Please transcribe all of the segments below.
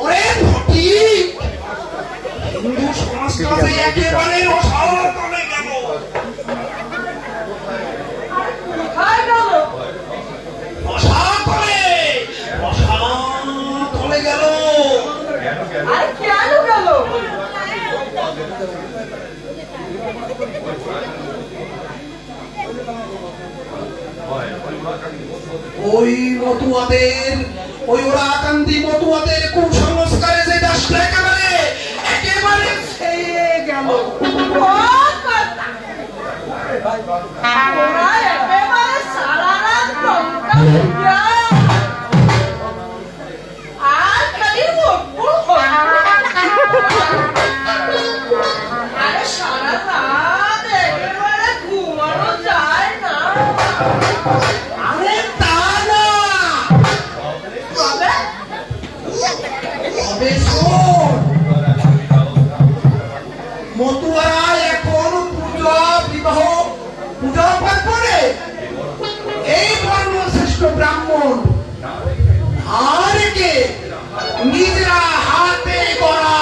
ওরে ঘটি হিন্দু সংস্কৃতি একেবারে অসাধারণ গেল। কোথায় গেল? রসাতলে গেল। আর কেন গেল? ওই মতুয়াদের, ওই ওরাকান্দি মতুয়াদের কুসংস্কারে যে দেশটা একেবারে ছেয়ে গেল। ওরা একেবারে সারা রাত লঙ্কা আর খালি আরে সারা রাত একেবারে ঘুমানো যায় না। আরে তা না, তবে শোন, মতুয়ারা এখন পূজা বিবাহ পূজা পাঠ করে এই বর্ণশ্রেষ্ঠ ব্রাহ্মণ আর কে নিজেরা হাতে গড়া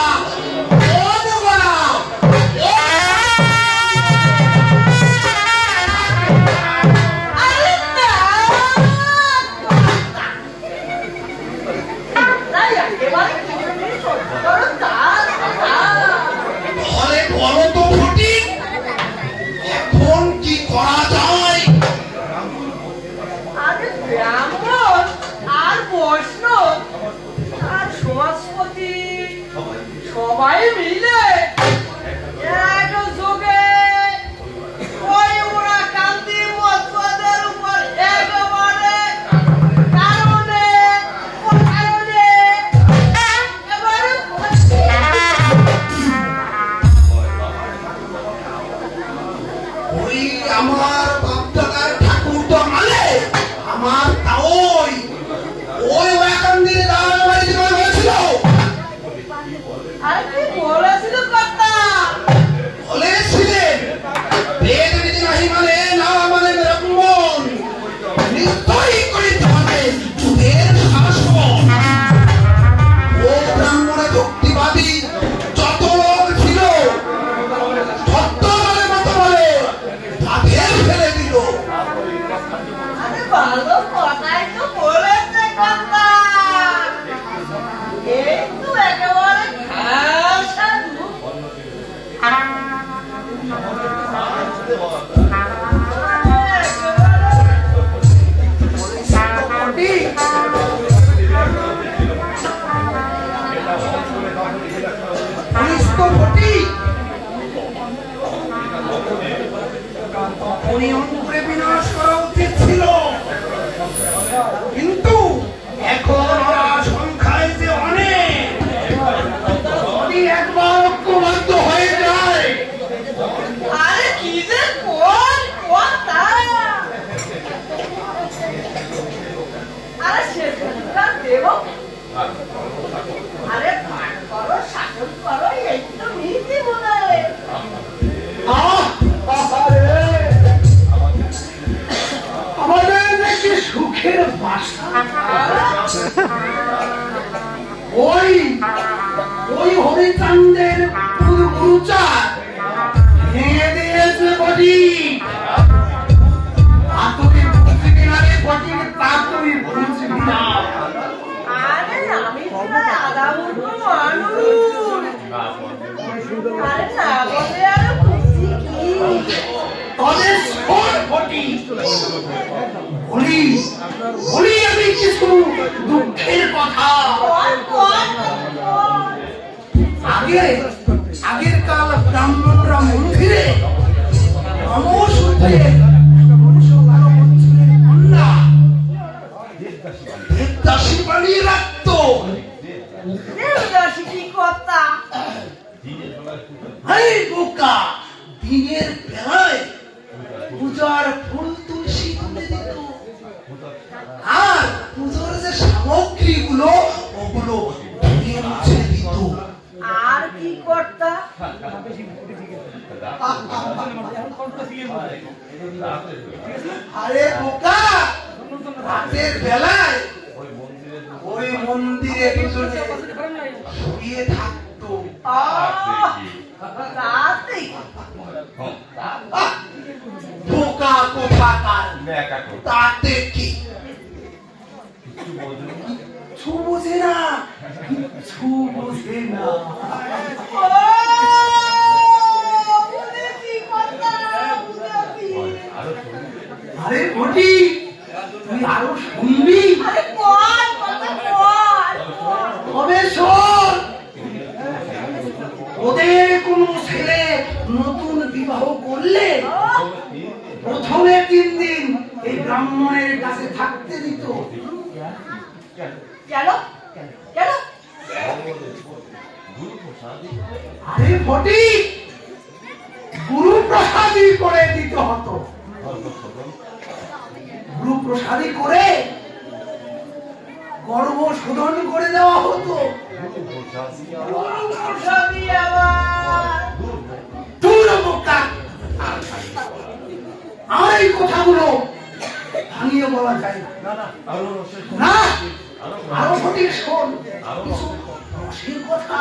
সবাই মিলে এক যোগে ওই ওরা কান্দি মতুয়াদের উপর একেবারে কারণে এবারে ওই আমার বাপদাদার ঠাকুর তো মানে আমার তাওই ওই ওয়াকান্দির দাঁড়ানো বাড়িতে হয়েছিল। আর কি বলেছিল কর্তা? বলেছিলেন বেদ বিধি নাহি মানে না মানে ব্রাহ্মণ নিশ্চয়ই করিতে হবে যুগের শাসন। ও ব্রাহ্মণে যুক্তিবাদী যত লোক ছিল সত্য বলে মত বলে তাদের ফেলে দিল। আরে ভালো কথাই তো বলেছে কর্তা। এই তো একেবারে সাধু। বিনাশ করা উচিত ছিল, কিন্তু এখন ওরা সংখ্যায় যে অনেক, যদি একবার ঐক্যবদ্ধ হয়ে যায়। আরে কি যে কথা! আরে সে দেব, আরে পাঠ করো, শাসন করো, এই তো নীতি মনে হয়। আমাদের নাকি সুখের বাসা। ওই ওই হরিচান্দের গুরুচার ভেঙে দিয়েছে বডি। তা তুমি বুঝবি কিনা রে বডি, তা তুমি বুঝবি না। আরে আমি প্রায় আধা মূর্খ মানুষ। আরে না বলে আর খুশি কি? তবে শোন বডি, বলি আমি কিছু দুঃখের কথা। আগের কাল ব্রাহ্মণরা মন্দিরে দেবদাসী বানিয়ে রাখত। দেবদাসী কি কথা? বোকা, দিনের বেলায় পূজার ফুল তুলসী তুলে দিত, আর পুজোর যে সামগ্রী গুলো ওগুলো মুছে দিত। আর কি করতা? আরে বোকা, রাতের বেলায় ওই ওই মন্দিরে পিছনে শুয়ে থাকতো। বোকা কোথাকার, তাতে কি কিচ্ছু বোঝে না, কিচ্ছু বোঝে না। আরে ঘটি, তুই আরো শুনবি? তবে শোন, ওদের কোন ছেলে নতুন বিবাহ করলে প্রথমে 3 দিন এই ব্রাহ্মণের কাছে থাকতে দিত। আরে ভটি, গুরু প্রসাদী করে দিতে হতো। গুরু প্রসাদী করে গর্ভ শোধন করে দেওয়া হতো। আর এই কথাগুলো ভাঙিয়ে বলা যায় না। আরো সঠিক শোন, সেই কথা।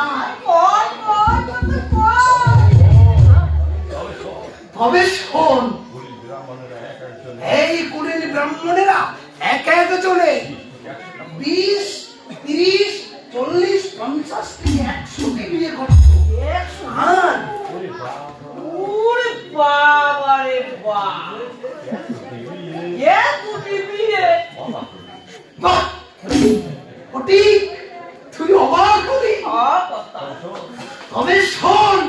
তবে শোন, এই কুলীন ব্রাহ্মণেরা এক একজনে 20, 30, 40, 50 থেকে 100 কে বিয়ে করত। তুই অবাক হলি? তবে শোন,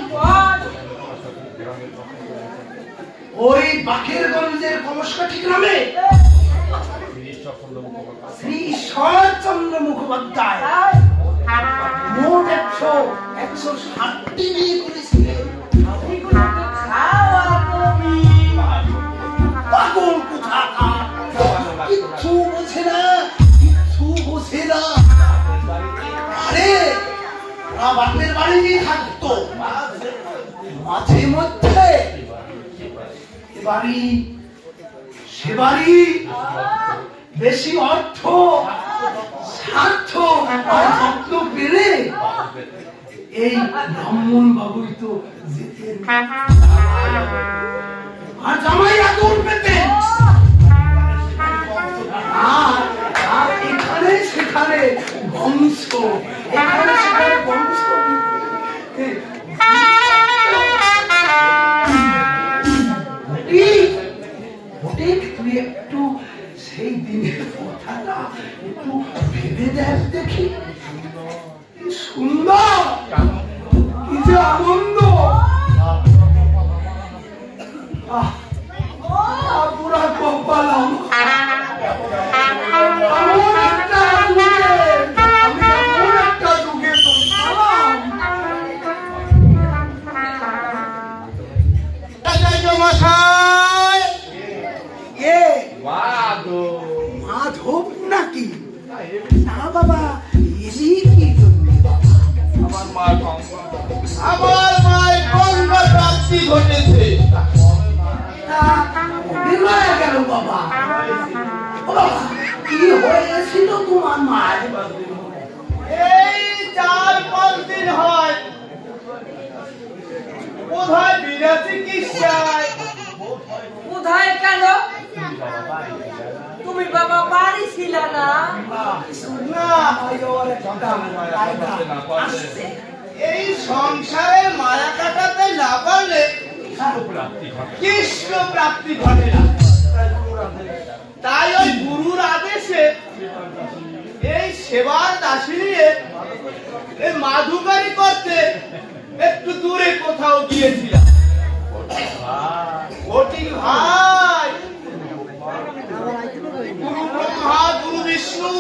ওই বাকেরগঞ্জের কমসকাঠি গ্রামে শ্রী ঈশ্বরচন্দ্র মুখোপাধ্যায় মোট 160টি বিয়ে করেছিলেন। পাগল কোথাকার, কিচ্ছু বোঝে না, কিচ্ছু বোঝে না। আরে ওরা বাপের বাড়ি থাকতো, মাঝে মধ্যে বাড়ি সে বাড়ি বেশি অর্থ স্বার্থ আর যত্ন পেলে এই ব্রাহ্মণ বাবুই তো যেতেন, আর জামাই আদর পেতেন। আর এখানে সেখানে বংশ, এখানে সেখানে বংশ। তুই একটু সেই দিনের কথাটা একটু ভেবে দেখ দেখি। কি সুন্দর, কি যে আনন্দ। পুরা কপাল মাধব নাকি? না বাবা, আমার মায়ের গঙ্গ প্রাপ্তি ঘটেছে। গেল বাবা, কি হয়েছিল তোমার মায়ের? এই 4-5 দিন হয় কোথায় বিনা চিকিৎসায়। কোথায় কেন? তুমি বাবা বাড়ি ছিল না? এই সংসারের মায়া কাটাতে না পারলে কৃষ্ণ প্রাপ্তি ঘটে না। তাই ওই গুরুর আদেশে এই সেবার দাসী নিয়ে এই মাধুকারি করতে একটু দূরে কোথাও গিয়েছিলাম। ভাই, গুরু ব্রহ্মা, গুরু বিষ্ণু,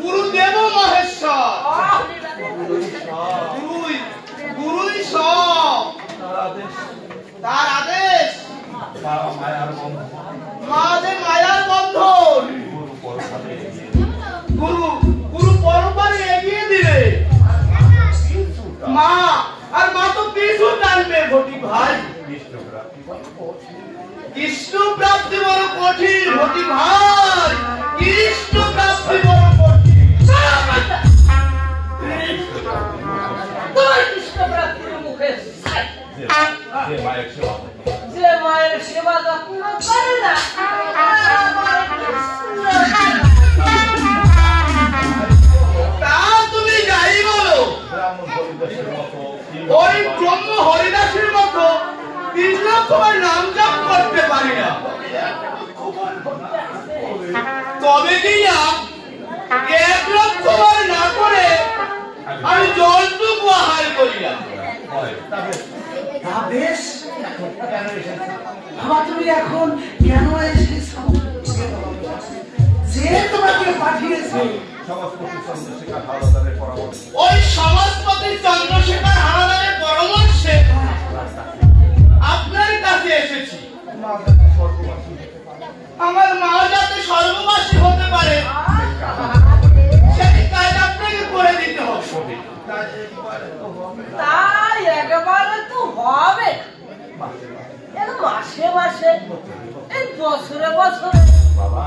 গুরুদেব মহেশ্বর, গুরুই সব। তার আদেশ মাঝে মায়ার বন্ধন গুরু পরপারে এগিয়ে দিলে মা আর মা তো পিছু টানবে। ঘটি ভাই, কৃষ্ণ প্রাপ্তি বড় কঠিন। ঘটি ভাই, কৃষ্ণ প্রাপ্তি বড় যদি না 1 লক্ষ বার না করে আমি জলটুকু আহার করিলাম। তা বেশ, বাবা তুমি এখন কেন এসেছো? যে তোমাকে পাঠিয়েছে ওই সমাজপতি চন্দ্রশেখর হারাদারের পরামর্শে আপনার কাছে এসেছি। আমার মা যাতে স্বর্গবাসী হতে পারে সেই কাজ আপনাকে করে দিতে হবে। তাই একেবারে তো হবে, মাসে মাসে, এই বছরে বছরে বাবা,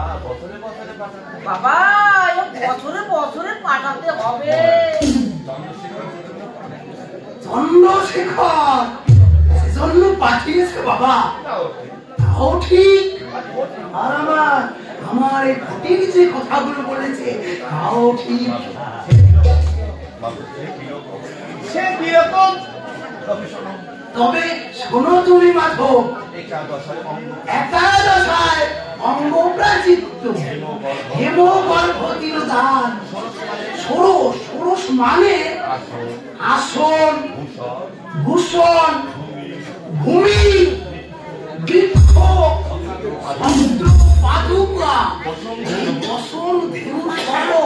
বছরে বছরে পাঠাতে হবে। চন্দ্রশেখর সেজন্য পাঠিয়েছে বাবা, তাও ঠিক। আর আমার এই ফটিক যে কথাগুলো বলেছে তাও ঠিক। সে কিরকম? তবে শোনো তুমি মাধব, একাদশায় অঙ্গপ্রাচিত্য হেমগর্ভ তিরোধান, ষোড়শ, ষোড়শ মানে আসন, ভূষণ, ভূমি, বৃক্ষ, সমুদ্র, পাদুকা, বসন, ধেনু, সরো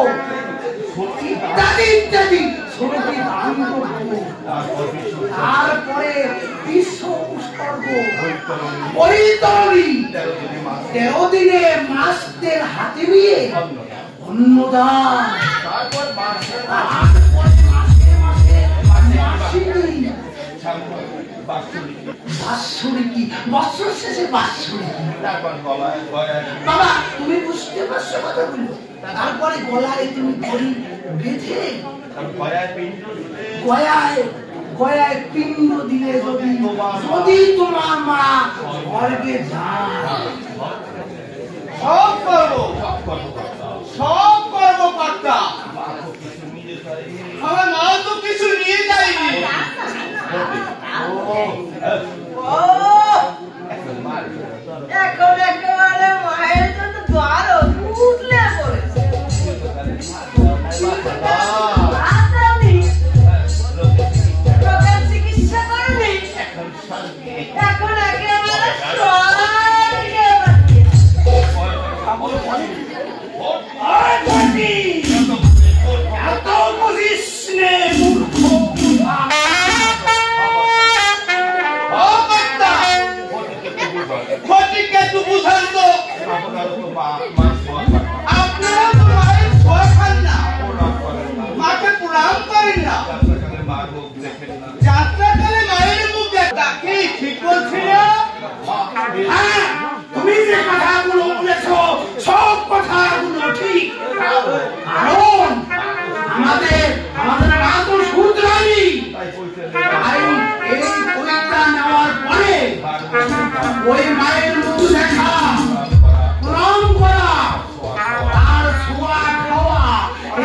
ইত্যাদি ইত্যাদি ষোলটি দান করব। তারপরে বিশ্ব উৎসর্গ, বৈতরণী, 13 দিনে মাসদের হাতে নিয়ে অন্নদান, তারপরে মাসে মাসে মাসিনী, বাৎসরিকী, বৎসর শেষে বাৎসরিকী। বাবা তুমি বুঝতে পারছো কথাগুলো? তারপরে গলায় তুমি দড়ি বেঁধে গয়ায় পিণ্ড দিলে যদি তোমার মা স্বর্গে যায়, সব করবো কর্তা। আমার মা তো কিছু নিয়ে যায়নি। এখন একেবারে মায়ের জন্য দ্বার উঠলে পড়েছে। চিকিৎসা করেনি, এখন একেবারে এত বুঝিস নে মূর্খ। ফটিককে তো বুঝান তো, আপনারা তো মায়ের ছোঁয়া খান না, মাকে প্রণাম করেন না, যাত্রাকালে মায়ের মুখ দেখা কি ঠিক বলছিল? হ্যাঁ, তুমি যে কথাগুলো বলেছো সব কথাগুলো ঠিক। কারণ আমাদের মা তো শুধরানি, তাই এই পরীক্ষা নেওয়ার পরে ওই মায়ের মুখ দেখা, প্রণাম করা, তার ছোঁয়া খাওয়া,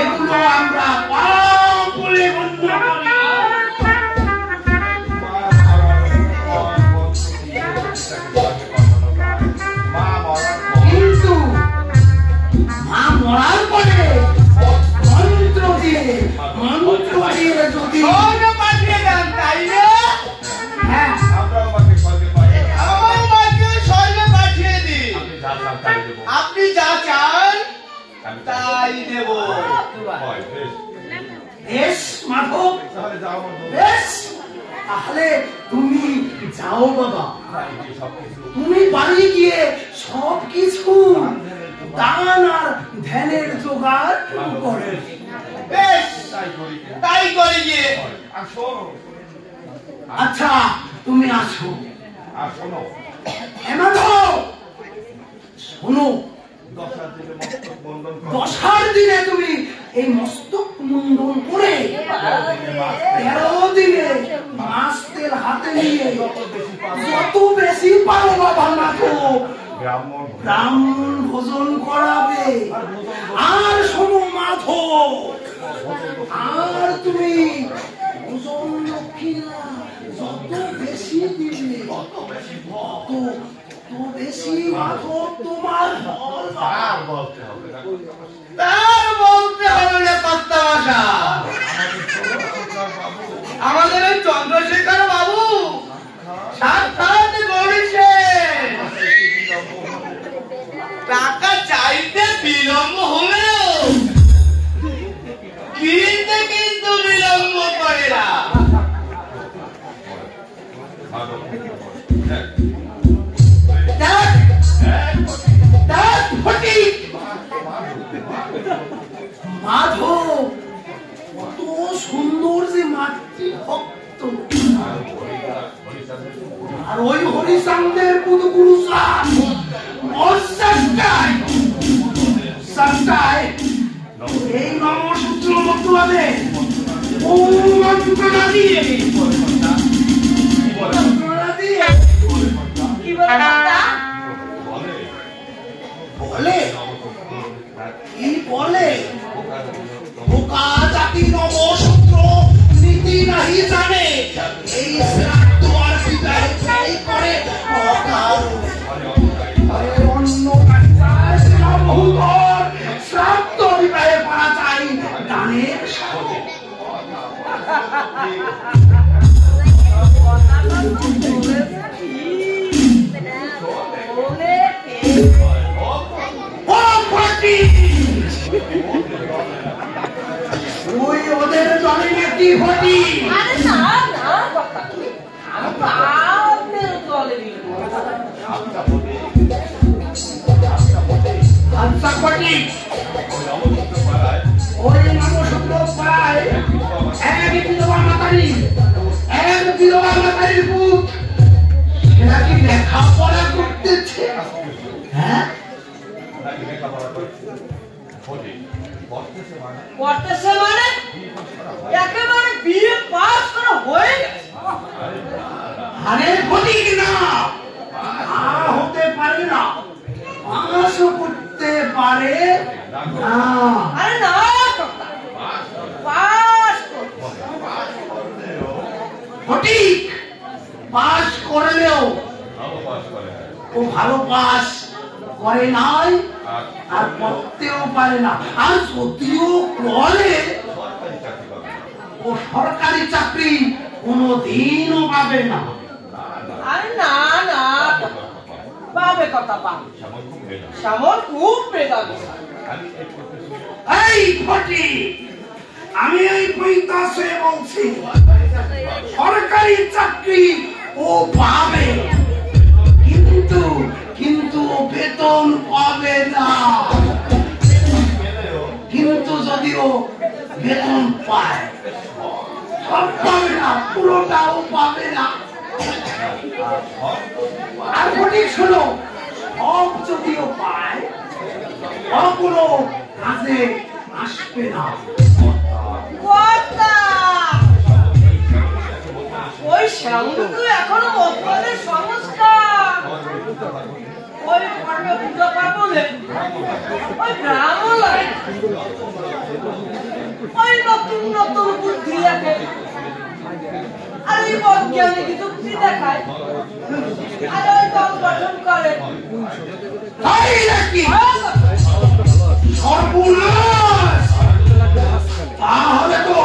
এগুলো আমরা পাপ বলে গণ্য করি। কিন্তু মা মরার পরে মন্ত্র দিয়ে যদি স্বর্গে পাঠিয়ে দেন, তাই না? হ্যাঁ আমার মাকে স্বর্গে পাঠিয়ে দিন। আপনি যা চান তাই দেব। বেশ মাধব, বেশ, তাহলে তুমি যাও বাবা, তুমি বাড়ি গিয়ে সবকিছু দান আর ধ্যানের জোগাড় করে। বেশ, তাই করি গিয়ে। আচ্ছা তুমি আসো। হেমন্ত শোনো, 10 দিনে তুমি এই মস্তক মুন্ডন করে 13 দিনে মাসদের হাতে নিয়ে যত বেশি পারো বাবা মাধব ব্রাহ্মণ ভোজন করাবে। আর শোনো মাধব, আর তুমি ভোজন দক্ষিণা যত বেশি দিবে তত বেশি মাধব তোমার বল তার বলতে হবে না কর্তা মশা। আমাদের ওই চন্দ্রশেখর বাবু সাক্ষাৎ গড়েছেন। টাকা চাইতে বিলম্ব হলেও কিনতে কিন্তু বিলম্ব করে না। মাধব কত সুন্দর যে মাতৃভক্ত, আর ওই হরিচাঁদের পুদগুরু এই নমসূত্র মতুয়াদের দিয়ে কি বলতা? বলে কি বলে বোকা জাতি নমসূত্র নীতি নাহি জানে, এই শ্রাদ্ধ আর বিদায় এই করে অন্য শ্রাদ্ধ বিদায়ে পারা চাই দানের সাথে। ওই ওদের জলে নাকি ঘটি। আরে না না কথা কি, আমাদের চলে আচ্ছা ঘটি ওই নমসূত্র পাড়ায় এক বিধবা মাতারির পুত সেটা কি লেখাপড়া করতেছে? হ্যাঁ করতেছে মানে একেবারে বিয়ে পাস করা হয়ে গেছে। আরে ঘটি না হতে পারে না, পাশও করতে পারে না। আরে না পাস সঠিক পাস করলেও ও ভালো পাস করে নাই আর করতেও পারে না, আর যদিও করে ও সরকারি চাকরি কোনোদিনও পাবে না। আরে না না পাবে কথা পাবে, শ্যামল খুব মেধাবী। এই ফটি আমি এই বইতাসে বলছি সরকারি চাকরি ও পাবে, কিন্তু বেতন পাবে না। কিন্তু যদিও বেতন পায় সব পাবে না, পুরোটাও পাবে না। আর ফটিক শোনো, সব যদিও পায় সবগুলো কাজে আসবে না। ওই শ্যামল তো এখনো মতবাদের সংস্কার, ওই কর্মে পূজা পার্বণে ওই ব্রাহ্মণ লাগে, ওই নতুন নতুন বুদ্ধি দেখে, আর ওই বৈজ্ঞানিক যুক্তি দেখায়, আর ওই দল গঠন করে। তাই নাকি? সর্বনাশ! তাহলে তো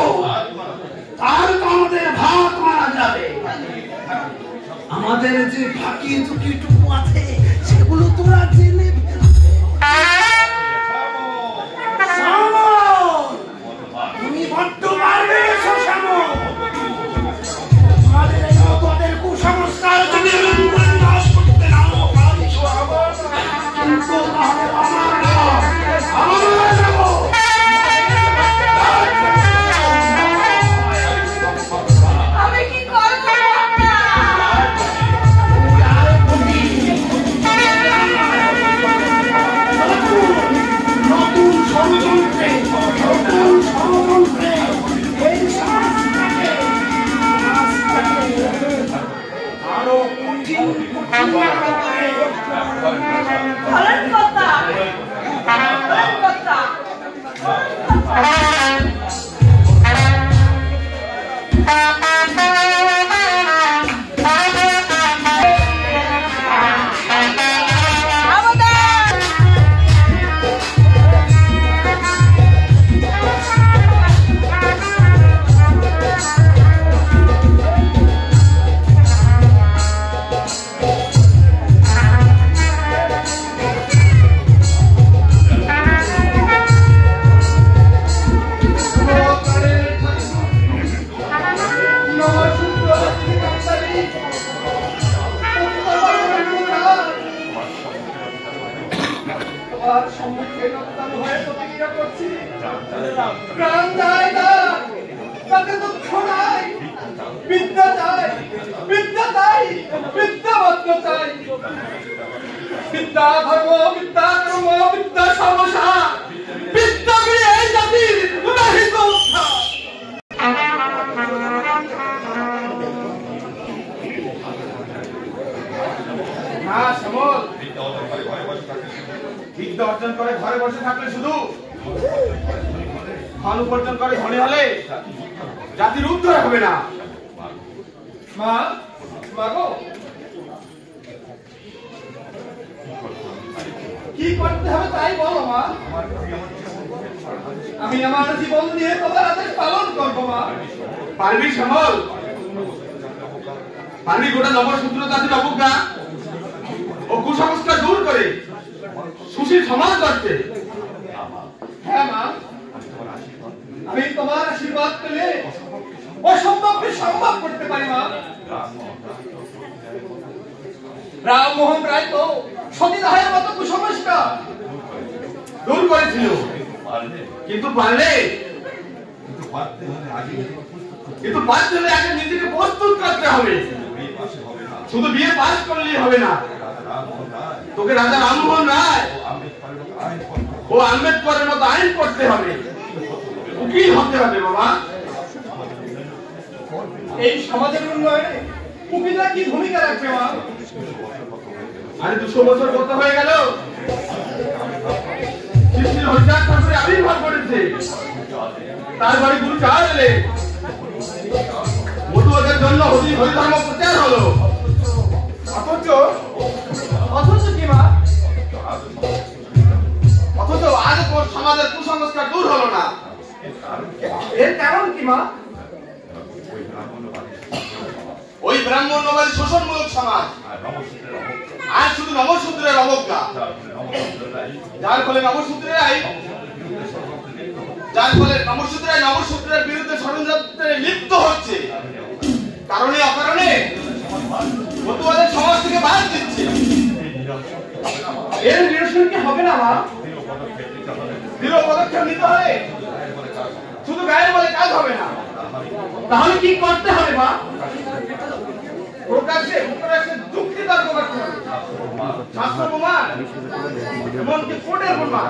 আমাদের ভাত মারা যাবে। আমাদের যে ফাঁকি ঝুঁকিটুকু আছে সেগুলো তোরা জেনে তুমি বড্ড পারবে শ্যামল, আমাদের এই মতদের কুসংস্কার যদি নাশ করতে না কিন্তু তাহলে আমি কি করবো? নতুন ষড়যন্ত্রে এই সমাজটাকে আরো কঠিন ফলের কথা প্রাণ যায় না, তাতে দুঃখ নাই। বিদ্যা চাই, বিদ্যা চাই, বিদ্যা মাত্র চাই। বিদ্যা ধর্ম, বিদ্যা কর্ম, বিদ্যা সমস্যা, বিদ্যা করে এই জাতির নাহিত উদ্ধার। না শ্যামল, বিদ্যা অর্জন করে ঘরে বসে থাকলে শুধু ধন উপার্জন করে ধনী হলে জাতির উদ্ধার হবে না। মা, মা গো, কি করতে হবে তাই বলো মা। আমি আমার জীবন দিয়ে তোমার আদেশ পালন করবো মা। পারবি শ্যামল? পারবি গোটা নবসূত্র জাতির অবজ্ঞা ও কুসংস্কার দূর করে সুশীল সমাজ করতে? হ্যাঁ মা, আমি তোমার আশীর্বাদ পেলে অসম্ভবকে সম্ভব করতে পারি মা। রামমোহন রায় তো সতীদাহের মতো কুসংস্কার দূর করেছিল, কিন্তু পারলে পারতে হলে আগে নিজেকে প্রস্তুত করতে হবে। শুধু বিয়ে পাস করলেই হবে না, তোকে রাজা রামমোহন রায় ও আম্বেদকরের মতো আইন করতে হবে, উকিল হতে হবে বাবা। এই সমাজের উন্নয়নে উকিলরা কি ভূমিকা রাখবে মা? আরে 200 বছর কত হয়ে গেল শ্রী হরিচাঁদ ঠাকুরের আবির্ভাব করেছে, তার বাড়ি গুরু চাল এলে মতুয়াদের জন্য হরিধর্ম প্রচার হলো। অথচ কি মা? অথচ আজ তোর সমাজের কুসংস্কার দূর হলো না। এর কারণ কি মা? ওই ব্রাহ্মণ্যবাদী শোষণমূলক সমাজ আজ শুধু নবসূত্রের অবজ্ঞা, যার ফলে নবসূত্রের বিরুদ্ধে ষড়যন্ত্রে লিপ্ত হচ্ছে। কারণে অকারণে মতুয়াদের সমাজ থেকে বাদ দিচ্ছে। এর নিরসন কি হবে না মা? দৃঢ় পদক্ষেপ নিতে হবে, শুধু গায়ের বলে কাজ হবে না। তাহলে কি করতে হবে মা? প্রকাশ্যে যুক্তি তর্ক করতে হবে, শাস্ত্র প্রমাণ এমনকি কোর্টের প্রমাণ